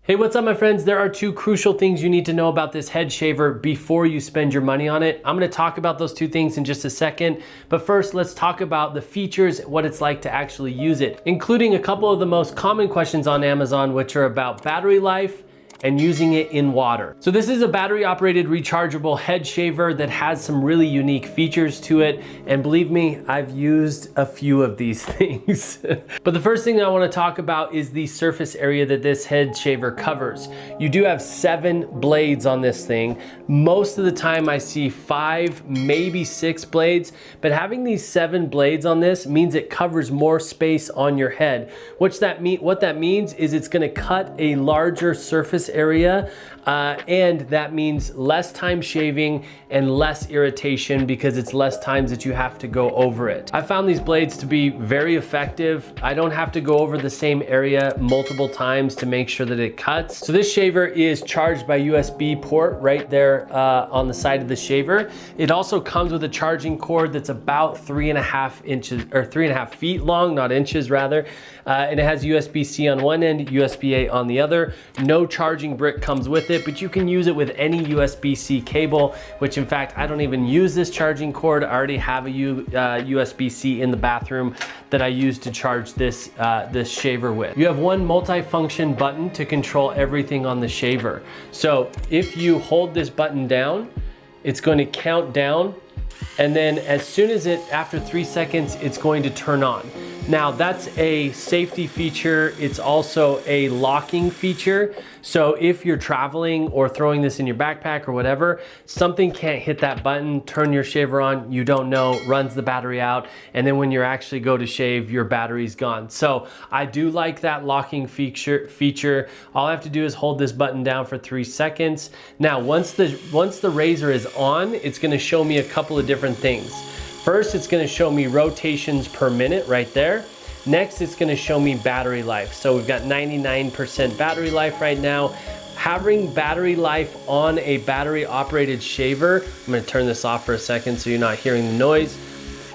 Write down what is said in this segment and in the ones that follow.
Hey, what's up my friends? There are two crucial things you need to know about this head shaver before you spend your money on it. I'm gonna talk about those two things in just a second, but first let's talk about the features, what it's like to actually use it, including a couple of the most common questions on Amazon, which are about battery life and using it in water. So this is a battery operated rechargeable head shaver that has some really unique features to it. And believe me, I've used a few of these things. But the first thing that I wanna talk about is the surface area that this head shaver covers. You do have 7 blades on this thing. Most of the time I see 5, maybe 6 blades, but having these 7 blades on this means it covers more space on your head. What that means is it's gonna cut a larger surface area, and that means less time shaving and less irritation because it's less times that you have to go over it. I found these blades to be very effective. I don't have to go over the same area multiple times to make sure that it cuts. So this shaver is charged by USB port right there on the side of the shaver. It also comes with a charging cord that's about 3.5 inches or 3.5 feet long, not inches rather. And it has USB-C on one end, USB-A on the other. No charging brick comes with it, but you can use it with any USB-C cable, which in fact, I don't even use this charging cord. I already have a USB-C in the bathroom that I use to charge this, this shaver with. You have one multi-function button to control everything on the shaver. So if you hold this button down, it's going to count down, and then as soon as after 3 seconds, it's going to turn on. Now that's a safety feature. It's also a locking feature. So if you're traveling or throwing this in your backpack or whatever, something can't hit that button, turn your shaver on, you don't know, runs the battery out. And then when you actually go to shave, your battery's gone. So I do like that locking feature. All I have to do is hold this button down for 3 seconds. Now, once the razor is on, it's gonna show me a couple of different things. First, it's gonna show me rotations per minute right there. Next, it's gonna show me battery life. So we've got 99% battery life right now. Having battery life on a battery operated shaver, I'm gonna turn this off for a second so you're not hearing the noise.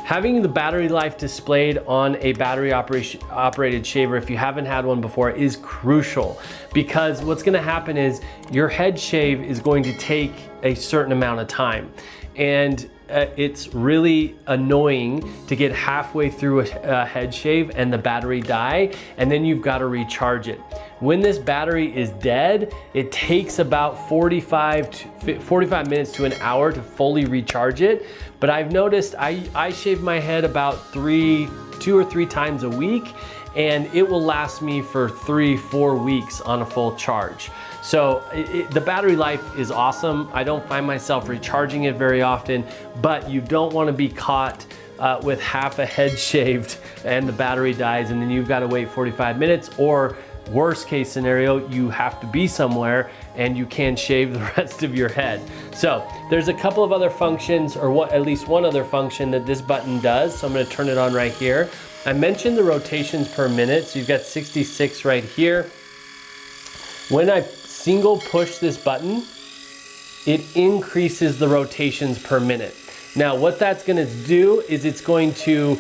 Having the battery life displayed on a battery operated shaver, if you haven't had one before, is crucial, because what's gonna happen is your head shave is going to take a certain amount of time. And it's really annoying to get halfway through a head shave and the battery die, and then you've got to recharge it. When this battery is dead, it takes about 45 minutes to an hour to fully recharge it. But I've noticed I shave my head about 2 or 3 times a week, and it will last me for 3-4 weeks on a full charge. So the battery life is awesome. I don't find myself recharging it very often, but you don't want to be caught with half a head shaved and the battery dies, and then you've got to wait 45 minutes, or worst case scenario, you have to be somewhere and you can't shave the rest of your head. So there's a couple of other functions, or at least one other function that this button does. So I'm going to turn it on right here. I mentioned the rotations per minute. So you've got 66 right here. When I single push this button, it increases the rotations per minute. Now what that's going to do is it's going to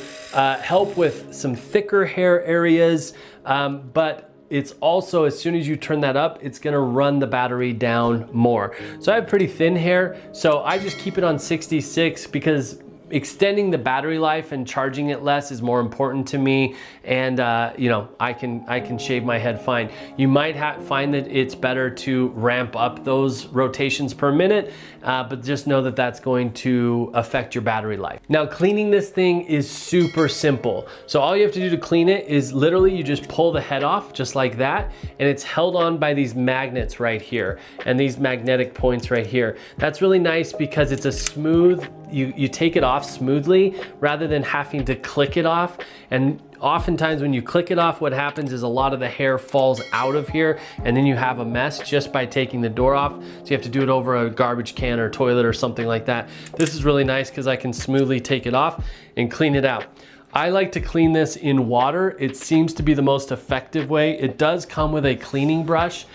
help with some thicker hair areas, but it's also, as soon as you turn that up, it's gonna run the battery down more. So I have pretty thin hair, so I just keep it on 66 because extending the battery life and charging it less is more important to me, and you know, I can shave my head fine. You might find that it's better to ramp up those rotations per minute, but just know that that's going to affect your battery life. Now, cleaning this thing is super simple. So all you have to do to clean it is literally you just pull the head off just like that, and it's held on by these magnets right here and these magnetic points right here. That's really nice because it's a smooth, you take it off smoothly rather than having to click it off. And oftentimes when you click it off, what happens is a lot of the hair falls out of here, and then you have a mess just by taking the door off. So you have to do it over a garbage can or toilet or something like that. This is really nice because I can smoothly take it off and clean it out. I like to clean this in water. It seems to be the most effective way. It does come with a cleaning brush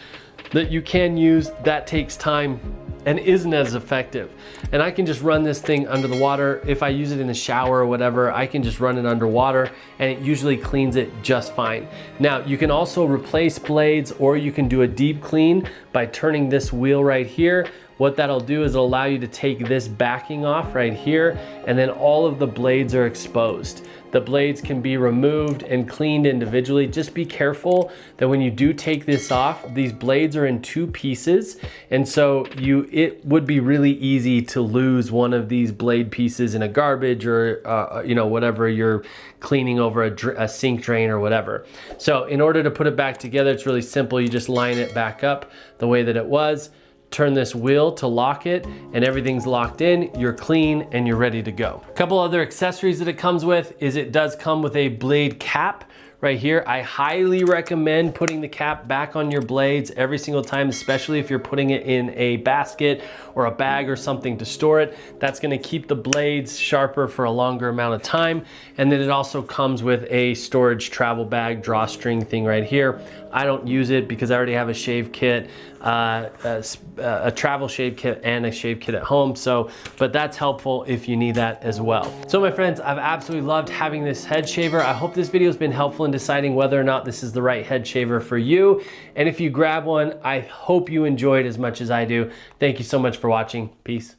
that you can use. That takes time and isn't as effective. And I can just run this thing under the water. If I use it in the shower or whatever, I can just run it underwater and it usually cleans it just fine. Now, you can also replace blades, or you can do a deep clean by turning this wheel right here. What that'll do is it'll allow you to take this backing off right here, and then all of the blades are exposed. The blades can be removed and cleaned individually. Just be careful that when you do take this off, these blades are in 2 pieces, and so it would be really easy to lose one of these blade pieces in a garbage or you know, whatever you're cleaning over a sink drain or whatever. So in order to put it back together, it's really simple. You just line it back up the way that it was, turn this wheel to lock it, and everything's locked in, you're clean, and you're ready to go. A couple other accessories that it comes with is it does come with a blade cap right here. I highly recommend putting the cap back on your blades every single time, especially if you're putting it in a basket or a bag or something to store it. That's gonna keep the blades sharper for a longer amount of time. And then it also comes with a storage travel bag drawstring thing right here. I don't use it because I already have a shave kit, a travel shave kit and a shave kit at home. So, but that's helpful if you need that as well. So my friends, I've absolutely loved having this head shaver. I hope this video has been helpful in deciding whether or not this is the right head shaver for you. And if you grab one, I hope you enjoyed as much as I do. Thank you so much for watching. Peace.